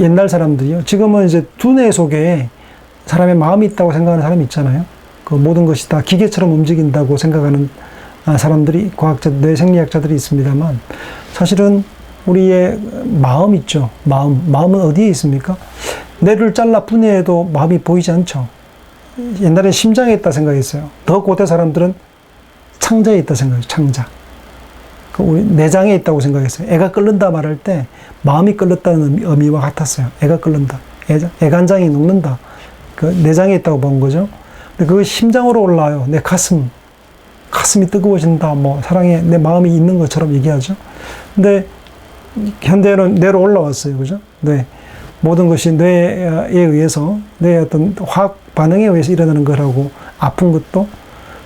옛날 사람들이요. 지금은 이제 두뇌 속에 사람의 마음이 있다고 생각하는 사람이 있잖아요. 그 모든 것이 다 기계처럼 움직인다고 생각하는 사람들이 과학자, 뇌생리학자들이 있습니다만 사실은 우리의 마음 있죠. 마음은 어디에 있습니까? 뇌를 잘라 분해해도 마음이 보이지 않죠. 옛날에 심장에 있다 생각했어요. 더 고대 사람들은 창자에 있다 생각했어요. 창자. 우리 내장에 있다고 생각했어요. 애가 끓는다 말할 때 마음이 끓는다는 의미와 같았어요. 애가 끓는다. 애간장이 녹는다. 그 내장에 있다고 본 거죠. 근데 그게 심장으로 올라와요. 내 가슴이 뜨거워진다. 뭐 사랑에 내 마음이 있는 것처럼 얘기하죠. 근데 현대는 뇌로 올라왔어요. 그죠? 뇌. 모든 것이 뇌에 의해서, 뇌의 어떤 화학 반응에 의해서 일어나는 거라고, 아픈 것도,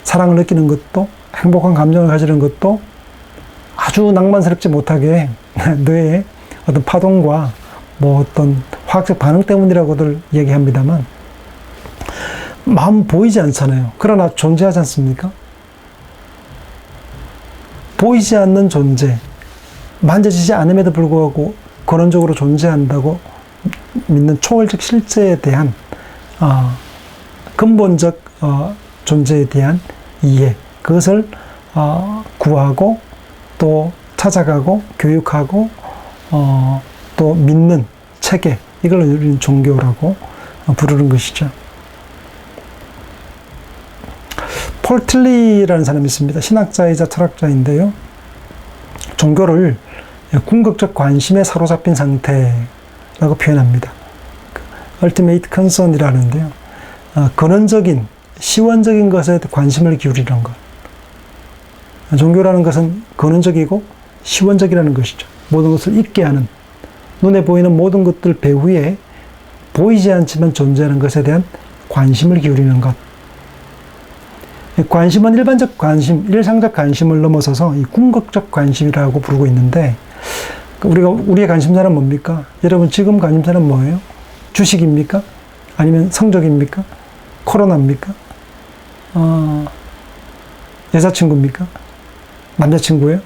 사랑을 느끼는 것도, 행복한 감정을 가지는 것도 아주 낭만스럽지 못하게 뇌의 어떤 파동과 뭐 어떤 화학적 반응 때문이라고들 얘기합니다만, 마음 보이지 않잖아요. 그러나 존재하지 않습니까? 보이지 않는 존재, 만져지지 않음에도 불구하고 근원적으로 존재한다고 믿는 초월적 실제에 대한 근본적 존재에 대한 이해, 그것을 구하고 또 찾아가고 교육하고 또 믿는 체계, 이걸 우리는 종교라고 부르는 것이죠. 폴 틸리라는 사람이 있습니다. 신학자이자 철학자인데요. 종교를 궁극적 관심에 사로잡힌 상태라고 표현합니다. Ultimate Concern이라는데요. 근원적인, 시원적인 것에 관심을 기울이는 것. 종교라는 것은 근원적이고 시원적이라는 것이죠. 모든 것을 잊게 하는, 눈에 보이는 모든 것들 배후에 보이지 않지만 존재하는 것에 대한 관심을 기울이는 것. 관심은 일반적 관심, 일상적 관심을 넘어서서 이 궁극적 관심이라고 부르고 있는데, 우리의 관심사는 뭡니까? 여러분, 지금 관심사는 뭐예요? 주식입니까? 아니면 성적입니까? 코로나입니까? 여자친구입니까? 남자친구예요?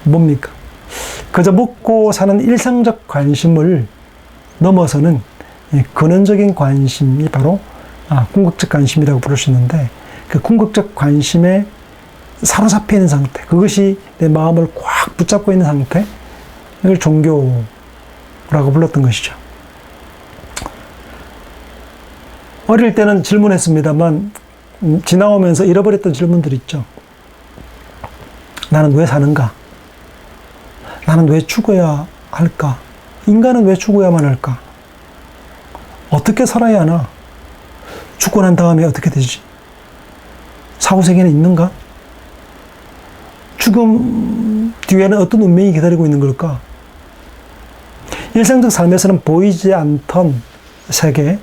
뭡니까? 그저 먹고 사는 일상적 관심을 넘어서는 근원적인 관심이 바로 궁극적 관심이라고 부를 수 있는데, 그 궁극적 관심에 사로잡혀 있는 상태, 그것이 내 마음을 꽉 붙잡고 있는 상태, 이걸 종교라고 불렀던 것이죠. 어릴 때는 질문했습니다만 지나오면서 잃어버렸던 질문들 있죠. 나는 왜 사는가? 나는 왜 죽어야 할까? 인간은 왜 죽어야만 할까? 어떻게 살아야 하나? 죽고 난 다음에 어떻게 되지? 사후세계는 있는가? 죽음 뒤에는 어떤 운명이 기다리고 있는 걸까? 일상적 삶에서는 보이지 않던 세계,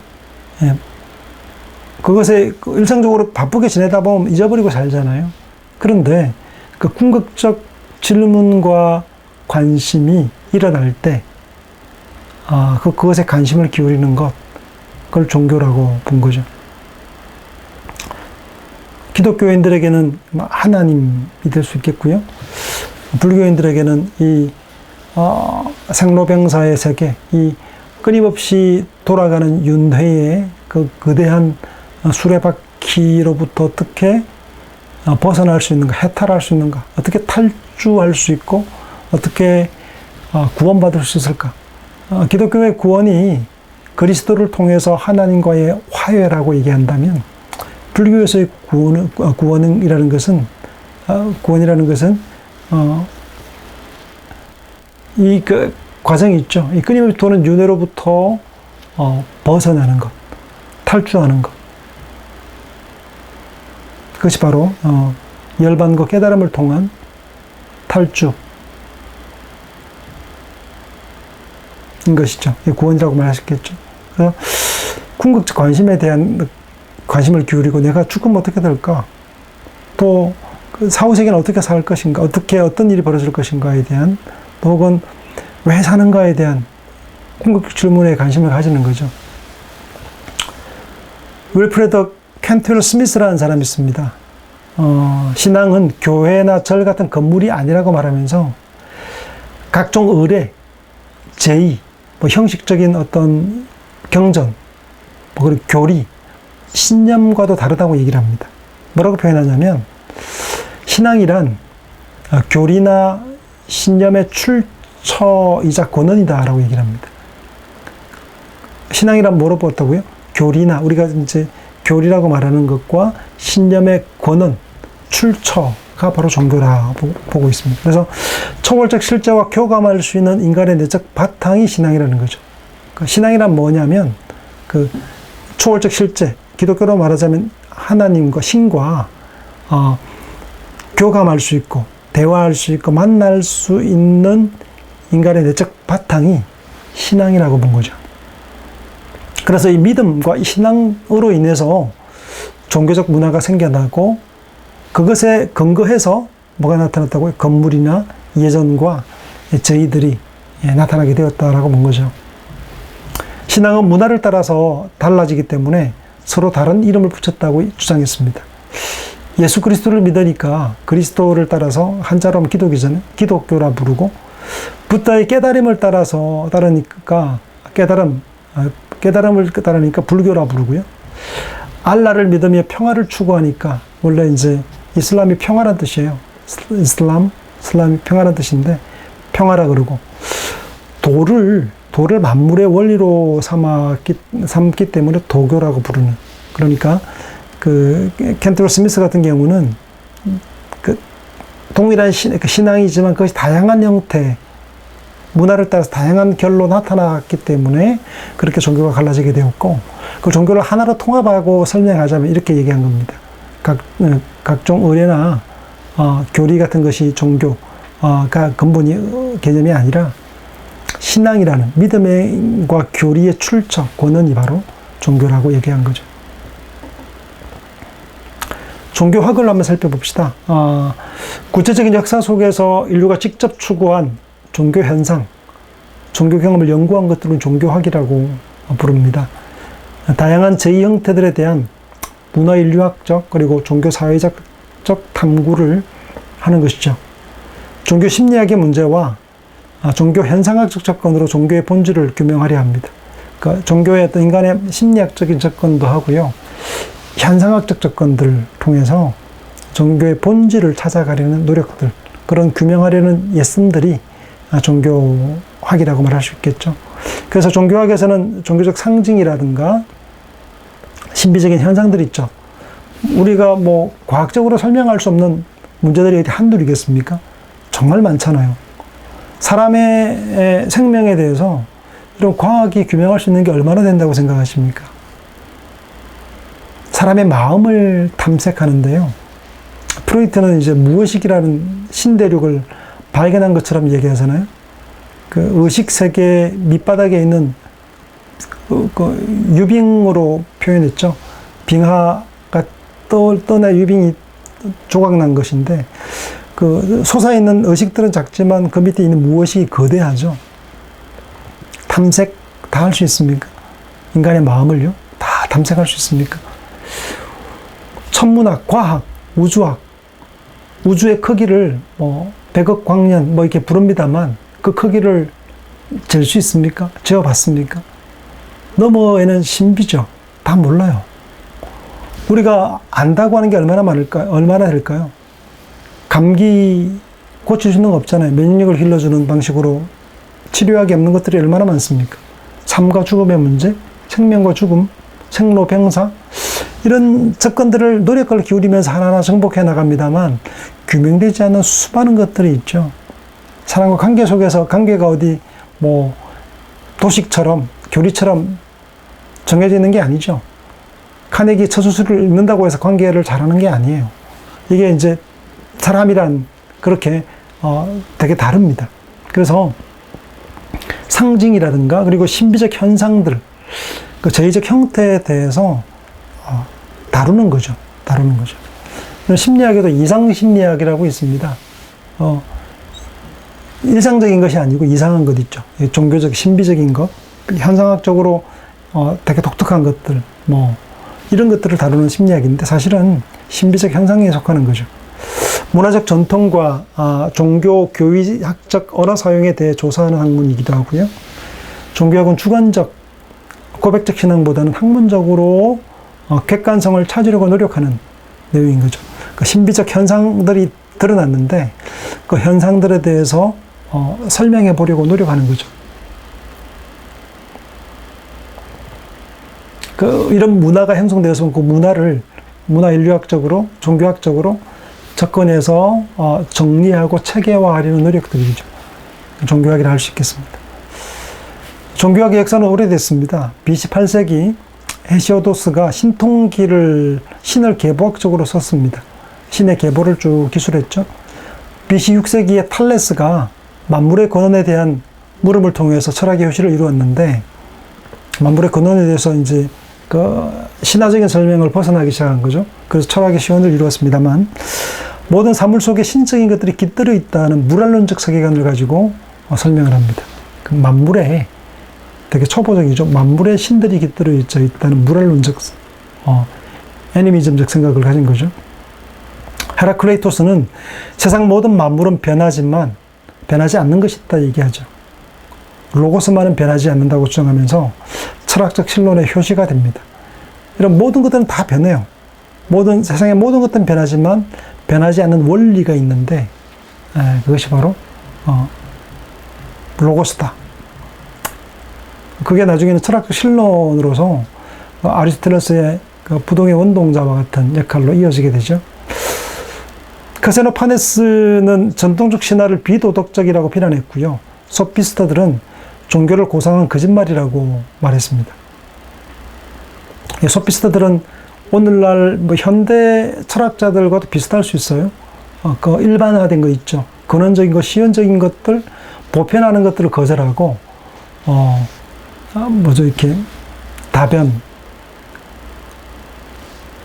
그것에 일상적으로 바쁘게 지내다 보면 잊어버리고 살잖아요. 그런데 그 궁극적 질문과 관심이 일어날 때, 그것에 관심을 기울이는 것, 그걸 종교라고 본 거죠. 기독교인들에게는 하나님이 될 수 있겠고요. 불교인들에게는 이 생로병사의 세계, 이 끊임없이 돌아가는 윤회의 그 거대한 수레바퀴로부터 어떻게 벗어날 수 있는가, 해탈할 수 있는가, 어떻게 탈주할 수 있고, 어떻게 구원받을 수 있을까. 기독교의 구원이 그리스도를 통해서 하나님과의 화해라고 얘기한다면, 불교에서의 구원이라는 것은 이 그 과정이 있죠. 이 끊임없이 도는 윤회로부터 벗어나는 것, 탈주하는 것. 그것이 바로 열반과 깨달음을 통한 탈주인 것이죠. 구원이라고 말하셨겠죠. 그래서 궁극적 관심에 대한 관심을 기울이고, 내가 죽으면 어떻게 될까? 또 그 사후세계는 어떻게 살 것인가? 어떤 일이 벌어질 것인가에 대한, 혹은 왜 사는가에 대한 궁극적 질문에 관심을 가지는 거죠. 윌프레드 캔트웰 스미스라는 사람이 있습니다. 신앙은 교회나 절 같은 건물이 아니라고 말하면서 각종 의례, 제의, 형식적인 어떤 경전, 그리고 교리, 신념과도 다르다고 얘기를 합니다. 뭐라고 표현하냐면, 신앙이란 교리나 신념의 출처이자 권원이다라고 얘기를 합니다. 신앙이란 뭐로 보았다고요? 교리나, 우리가 이제 교리라고 말하는 것과 신념의 권원, 출처가 바로 종교라고 보고 있습니다. 그래서 초월적 실제와 교감할 수 있는 인간의 내적 바탕이 신앙이라는 거죠. 신앙이란 뭐냐면, 그 초월적 실제, 기독교로 말하자면 하나님과 신과 교감할 수 있고, 대화할 수 있고, 만날 수 있는 인간의 내적 바탕이 신앙이라고 본 거죠. 그래서 이 믿음과 이 신앙으로 인해서 종교적 문화가 생겨나고, 그것에 근거해서 뭐가 나타났다고요? 건물이나 예전과 저희들이 나타나게 되었다라고 본 거죠. 신앙은 문화를 따라서 달라지기 때문에 서로 다른 이름을 붙였다고 주장했습니다. 예수 그리스도를 믿으니까 그리스도를 따라서 한자로 하면 기독교라 부르고, 부다의 깨달음을 따르니까 깨달음을 따르니까 불교라 부르고요. 알라를 믿으며 평화를 추구하니까, 원래 이제 이슬람이 평화란 뜻이에요. 이슬람이 평화란 뜻인데 평화라 그러고, 돌을 만물의 원리로 삼기 때문에 도교라고 부르는. 그러니까 그 켄트웰 스미스 같은 경우는 그 동일한 신앙이지만 그것이 다양한 형태, 문화를 따라서 다양한 결로 나타났기 때문에 그렇게 종교가 갈라지게 되었고, 그 종교를 하나로 통합하고 설명하자면 이렇게 얘기한 겁니다. 각종 의례나 교리 같은 것이 종교가 근본이 개념이 아니라, 신앙이라는 믿음과 교리의 출처, 권원이 바로 종교라고 얘기한 거죠. 종교학을 한번 살펴봅시다. 구체적인 역사 속에서 인류가 직접 추구한 종교 현상, 종교 경험을 연구한 것들은 종교학이라고 부릅니다. 다양한 제의 형태들에 대한 문화인류학적 그리고 종교사회적 탐구를 하는 것이죠. 종교 심리학의 문제와 종교 현상학적 접근으로 종교의 본질을 규명하려 합니다. 그러니까 종교의 어떤 인간의 심리학적인 접근도 하고요. 현상학적 접근들을 통해서 종교의 본질을 찾아가려는 노력들, 그런 규명하려는 예씀들이 종교학이라고 말할 수 있겠죠. 그래서 종교학에서는 종교적 상징이라든가 신비적인 현상들이 있죠. 우리가 뭐 과학적으로 설명할 수 없는 문제들이 어디 한둘이겠습니까? 정말 많잖아요. 사람의 생명에 대해서 이런 과학이 규명할 수 있는 게 얼마나 된다고 생각하십니까? 사람의 마음을 탐색하는데요. 프로이트는 이제 무의식이라는 신대륙을 발견한 것처럼 얘기하잖아요. 그 의식 세계 밑바닥에 있는 그 유빙으로 표현했죠. 빙하가 떠나 유빙이 조각난 것인데, 그 솟아있는 의식들은 작지만 그 밑에 있는 무의식이 거대하죠. 탐색 다 할 수 있습니까? 인간의 마음을요? 다 탐색할 수 있습니까? 천문학, 과학, 우주학, 우주의 크기를 뭐 100억 광년 뭐 이렇게 부릅니다만 그 크기를 잴 수 있습니까? 재어봤습니까? 너머에는 신비죠. 다 몰라요. 우리가 안다고 하는 게 얼마나 될까요? 감기 고쳐주는 거 없잖아요. 면역력을 길러주는 방식으로 치료약이 없는 것들이 얼마나 많습니까? 삶과 죽음의 문제, 생명과 죽음, 생로병사, 이런 접근들을 노력을 기울이면서 하나하나 정복해 나갑니다만 규명되지 않는 수많은 것들이 있죠. 사람과 관계 속에서 관계가 어디 뭐 도식처럼 교리처럼 정해져 있는 게 아니죠. 카네기 처수술을 읽는다고 해서 관계를 잘하는 게 아니에요. 이게 이제 사람이란 그렇게 되게 다릅니다. 그래서 상징이라든가 그리고 신비적 현상들, 그 제의적 형태에 대해서 다루는 거죠. 심리학에도 이상심리학이라고 있습니다. 일상적인 것이 아니고 이상한 것 있죠. 종교적, 신비적인 것, 현상학적으로 되게 독특한 것들, 뭐 이런 것들을 다루는 심리학인데 사실은 신비적 현상에 속하는 거죠. 문화적 전통과 종교 교의학적 언어 사용에 대해 조사하는 학문이기도 하고요. 종교학은 주관적, 고백적 신앙보다는 학문적으로 객관성을 찾으려고 노력하는 내용인 거죠. 그 신비적 현상들이 드러났는데 그 현상들에 대해서 설명해 보려고 노력하는 거죠. 이런 문화가 형성되어서 그 문화를 문화인류학적으로, 종교학적으로 접근해서 정리하고 체계화하려는 노력들이죠. 종교학이라 할 수 있겠습니다. 종교학의 역사는 오래됐습니다. BC 8세기 헤시오도스가 신통기를 신을 계보학적으로 썼습니다. 신의 계보를 쭉 기술했죠. BC 6세기에 탈레스가 만물의 근원에 대한 물음을 통해서 철학의 효시를 이루었는데 만물의 근원에 대해서 이제 그 신화적인 설명을 벗어나기 시작한 거죠. 그래서 철학의 시원을 이루었습니다만 모든 사물 속에 신적인 것들이 깃들어 있다는 물알론적 세계관을 가지고 설명을 합니다. 그 만물에 되게 초보적이죠. 만물에 신들이 깃들어 있다는 물알론적 애니미즘적 생각을 가진 거죠. 헤라클레이토스는 세상 모든 만물은 변하지만 변하지 않는 것이 있다 얘기하죠. 로고스만은 변하지 않는다고 주장하면서 철학적 신론의 효시가 됩니다. 이런 모든 것들은 다 변해요. 세상의 모든 것들은 변하지만 변하지 않는 원리가 있는데 그것이 바로 로고스다. 그게 나중에는 철학적 신론으로서 아리스토텔레스의 그 부동의 원동자와 같은 역할로 이어지게 되죠. 크세노파네스는 전통적 신화를 비도덕적이라고 비난했고요. 소피스트들은 종교를 고상한 거짓말이라고 말했습니다. 소피스트들은 오늘날 뭐 현대 철학자들과도 비슷할 수 있어요. 그 일반화된 거 있죠. 근원적인 것, 시연적인 것들, 보편하는 것들을 거절하고 이렇게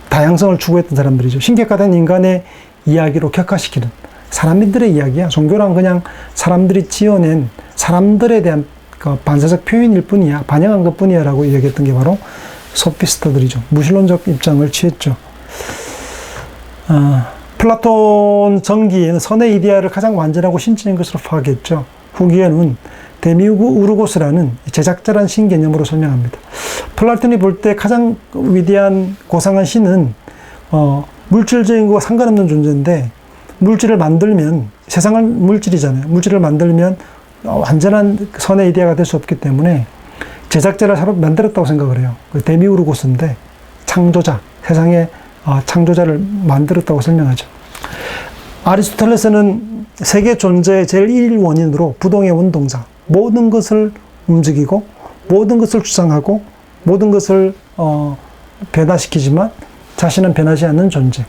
다양성을 추구했던 사람들이죠. 신격화된 인간의 이야기로 격화시키는 사람들의 이야기야. 종교란 그냥 사람들이 지어낸 사람들에 대한 그 반사적 표현일 뿐이야. 반영한 것 뿐이야 라고 얘기했던 게 바로 소피스트들이죠. 무신론적 입장을 취했죠. 플라톤 정기에는 선의 이데아를 가장 완전하고 신적인 것으로 파악했죠. 후기에는 데미우르고스라는 제작자란 신 개념으로 설명합니다. 플라톤이 볼 때 가장 위대한 고상한 신은 물질적인 것과 상관없는 존재인데, 물질을 만들면, 세상은 물질이잖아요. 물질을 만들면 완전한 선의 이데아가 될 수 없기 때문에 제작자를 새로 만들었다고 생각을 해요. 그 데미우르고스인데 창조자, 세상의 창조자를 만들었다고 설명하죠. 아리스토텔레스는 세계 존재의 제일 1원인으로 부동의 원동자, 모든 것을 움직이고 모든 것을 주장하고 모든 것을 변화시키지만 자신은 변하지 않는 존재,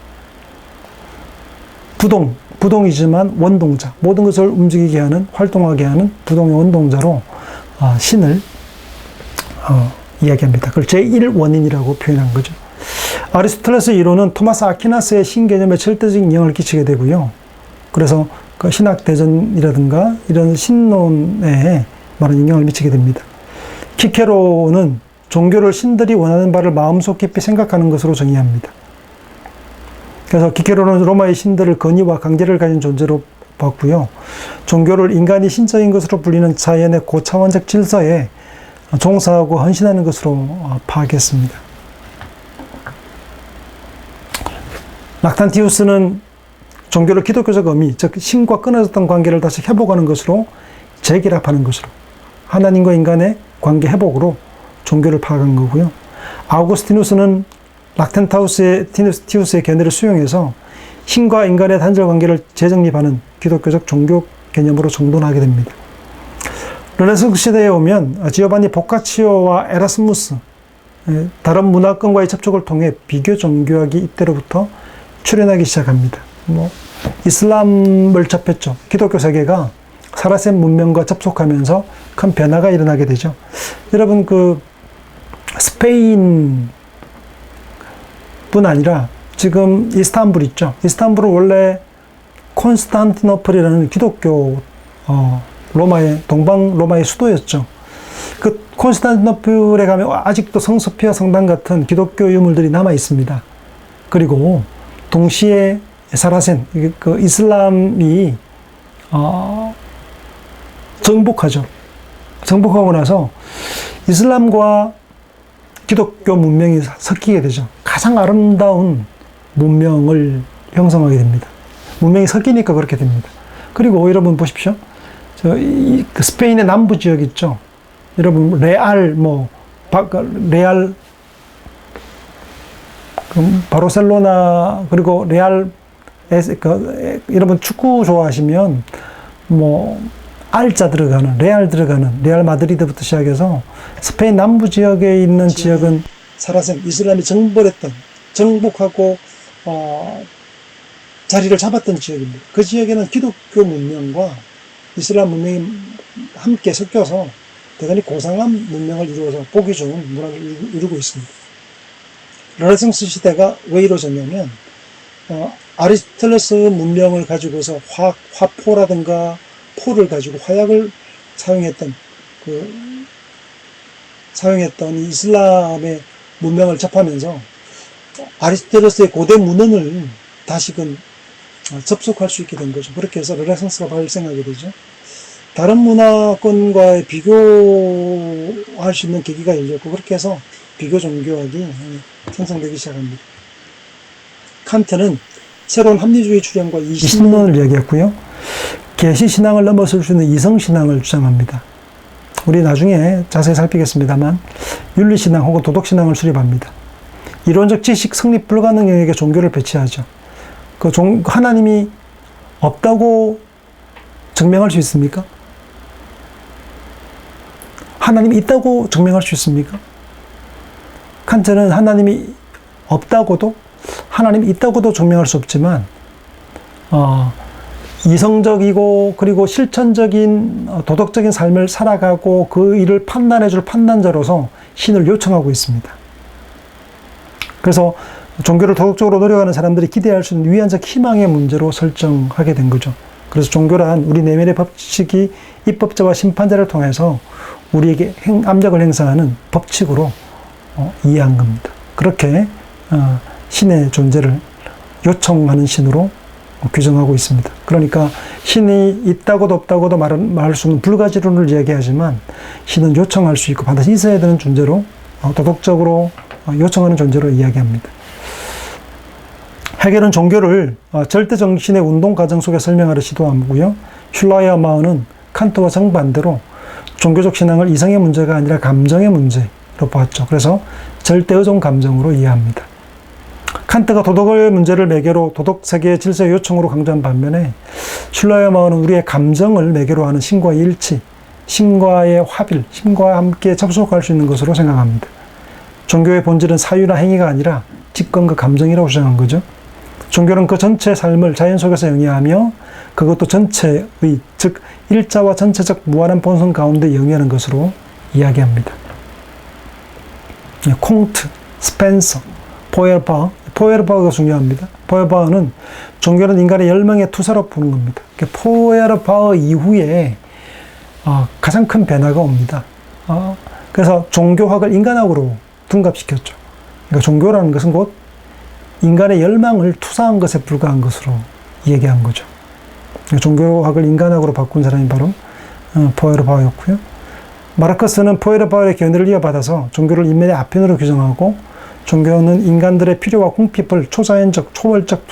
부동이지만 원동자, 모든 것을 움직이게 하는, 활동하게 하는 부동의 원동자로 신을 이야기합니다. 그걸 제1원인이라고 표현한 거죠. 아리스토텔레스 이론은 토마스 아퀴나스의 신 개념에 절대적인 영향을 끼치게 되고요. 그래서 그 신학대전이라든가 이런 신론에 많은 영향을 미치게 됩니다. 키케로는 종교를 신들이 원하는 바를 마음속 깊이 생각하는 것으로 정의합니다. 그래서 키케로는 로마의 신들을 권위와 강제를 가진 존재로 봤고요. 종교를 인간이 신적인 것으로 불리는 자연의 고차원적 질서에 종사하고 헌신하는 것으로 파악했습니다. 락탄티우스는 종교를 기독교적 의미, 즉 신과 끊어졌던 관계를 다시 회복하는 것으로 재결합하는 것으로, 하나님과 인간의 관계 회복으로 종교를 파악한 거고요. 아우구스티누스는 락탄티우스의 견해를 수용해서 신과 인간의 단절 관계를 재정립하는 기독교적 종교 개념으로 정돈하게 됩니다. 르네상스 시대에 오면 지오반니 보카치오와 에라스무스, 다른 문화권과의 접촉을 통해 비교 종교학이 이때로부터 출현하기 시작합니다. 이슬람을 접했죠. 기독교 세계가 사라센 문명과 접속하면서 큰 변화가 일어나게 되죠. 여러분, 스페인 뿐 아니라 지금 이스탄불 있죠. 이스탄불은 원래 콘스탄티노플이라는 기독교, 동방 로마의 수도였죠. 그 콘스탄티노플에 가면 아직도 성소피아 성당 같은 기독교 유물들이 남아 있습니다. 그리고 동시에 사라센, 이슬람이 정복하죠. 정복하고 나서 이슬람과 기독교 문명이 섞이게 되죠. 가장 아름다운 문명을 형성하게 됩니다. 문명이 섞이니까 그렇게 됩니다. 그리고 여러분 보십시오. 스페인의 남부 지역 있죠. 여러분 레알, 바르셀로나, 그리고 레알, 여러분 축구 좋아하시면 알자 들어가는, 레알 들어가는, 레알 마드리드부터 시작해서 스페인 남부 지역에 있는 지역은 사라셈, 이슬람이 정복하고 자리를 잡았던 지역입니다. 그 지역에는 기독교 문명과 이슬람 문명이 함께 섞여서 대단히 고상한 문명을 이루어서 보기 좋은 문화를 이루고 있습니다. 르네상스 시대가 왜 이루어졌냐면 아리스토텔레스 문명을 가지고서 화포라든가 포를 가지고 화약을 사용했던 이슬람의 문명을 접하면서 아리스토텔레스의 고대 문헌을 다시금 접속할 수 있게 된 거죠. 그렇게 해서 르네상스가 발생하게 되죠. 다른 문화권과의 비교할 수 있는 계기가 열렸고, 그렇게 해서 비교 종교학이 생성되기 시작합니다. 칸트는 새로운 합리주의 주장과 이신론을 이야기했고요. 계시신앙을 넘어설 수 있는 이성신앙을 주장합니다. 우리 나중에 자세히 살피겠습니다만 윤리신앙 혹은 도덕신앙을 수립합니다. 이론적 지식 성립 불가능 영역에 종교를 배치하죠. 하나님이 없다고 증명할 수 있습니까? 하나님이 있다고 증명할 수 있습니까? 칸트는 하나님이 없다고도, 하나님이 있다고도 증명할 수 없지만 이성적이고 그리고 실천적인 도덕적인 삶을 살아가고 그 일을 판단해줄 판단자로서 신을 요청하고 있습니다. 그래서 종교를 도덕적으로 노력하는 사람들이 기대할 수 있는 위안적 희망의 문제로 설정하게 된 거죠. 그래서 종교란 우리 내면의 법칙이 입법자와 심판자를 통해서 우리에게 압력을 행사하는 법칙으로 이해한 겁니다. 그렇게 신의 존재를 요청하는 신으로 규정하고 있습니다. 그러니까 신이 있다고도 없다고도 말할 수 없는 불가지론을 얘기하지만 신은 요청할 수 있고 반드시 있어야 되는 존재로 도덕적으로 요청하는 존재로 이야기합니다. 헤겔은 종교를 절대 정신의 운동 과정 속에 설명하려 시도하고요. 슐라이어마우는 칸트와 정반대로 종교적 신앙을 이성의 문제가 아니라 감정의 문제로 보았죠. 그래서 절대 의존 감정으로 이해합니다. 칸트가 도덕의 문제를 매개로 도덕 세계의 질서의 요청으로 강조한 반면에 슐라이어마우는 우리의 감정을 매개로 하는 신과의 일치, 신과의 화bil, 신과 함께 접속할 수 있는 것으로 생각합니다. 종교의 본질은 사유나 행위가 아니라 직관과 감정이라고 주장한 거죠. 종교는 그 전체의 삶을 자연 속에서 영위하며 그것도 전체의, 즉 일자와 전체적 무한한 본성 가운데 영위하는 것으로 이야기합니다. 콩트, 스펜서, 포에르바흐가 중요합니다. 포에르바흐는 종교는 인간의 열망의 투사로 보는 겁니다. 포에르바흐 이후에 가장 큰 변화가 옵니다. 그래서 종교학을 인간학으로 둔갑시켰죠. 그러니까 종교라는 것은 곧 인간의 열망을 투사한 것에 불과한 것으로 얘기한 거죠. 종교학을 인간학으로 바꾼 사람이 바로 포에르바흐였고요. 마르크스는 포에르바흐의 견해를 이어받아서 종교를 인면의 아편으로 규정하고 종교는 인간들의 필요와 궁핍을 초자연적, 초월적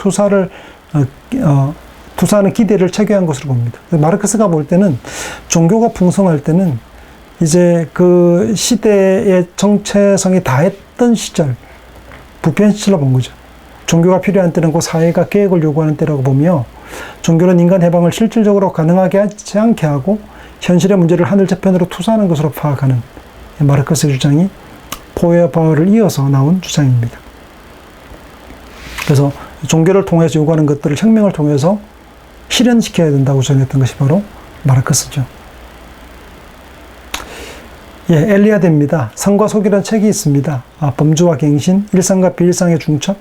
투사하는 기대를 체계한 것으로 봅니다. 마르크스가 볼 때는 종교가 풍성할 때는 이제 그 시대의 정체성이 다했던 시절, 부패한 시절로 본 거죠. 종교가 필요한 때는 그 사회가 계획을 요구하는 때라고 보며 종교는 인간 해방을 실질적으로 가능하게 하지 않게 하고 현실의 문제를 하늘 저편으로 투사하는 것으로 파악하는 마르크스의 주장이 포에르바흐를 이어서 나온 주장입니다. 그래서 종교를 통해서 요구하는 것들을 혁명을 통해서 실현시켜야 된다고 주장했던 것이 바로 마르크스죠. 엘리아드입니다. 성과 속이라는 책이 있습니다. 범주와 갱신, 일상과 비일상의 중첩,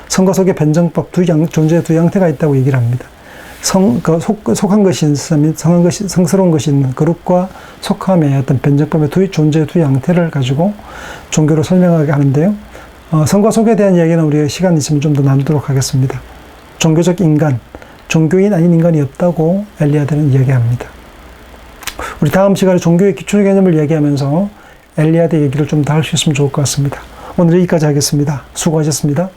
성과 속의 변정법, 존재의 두 형태가 있다고 얘기를 합니다. 속한 것이 있으면 성스러운 것이 있는 거룩과 속함의 어떤 변정법의 존재의 두 형태를 가지고 종교를 설명하게 하는데요. 성과 속에 대한 이야기는 우리가 시간 있으면 좀 더 나누도록 하겠습니다. 종교적 인간, 종교인 아닌 인간이 없다고 엘리아드는 이야기합니다. 우리 다음 시간에 종교의 기초 개념을 이야기하면서 엘리아드 얘기를 좀 더 할 수 있으면 좋을 것 같습니다. 오늘 여기까지 하겠습니다. 수고하셨습니다.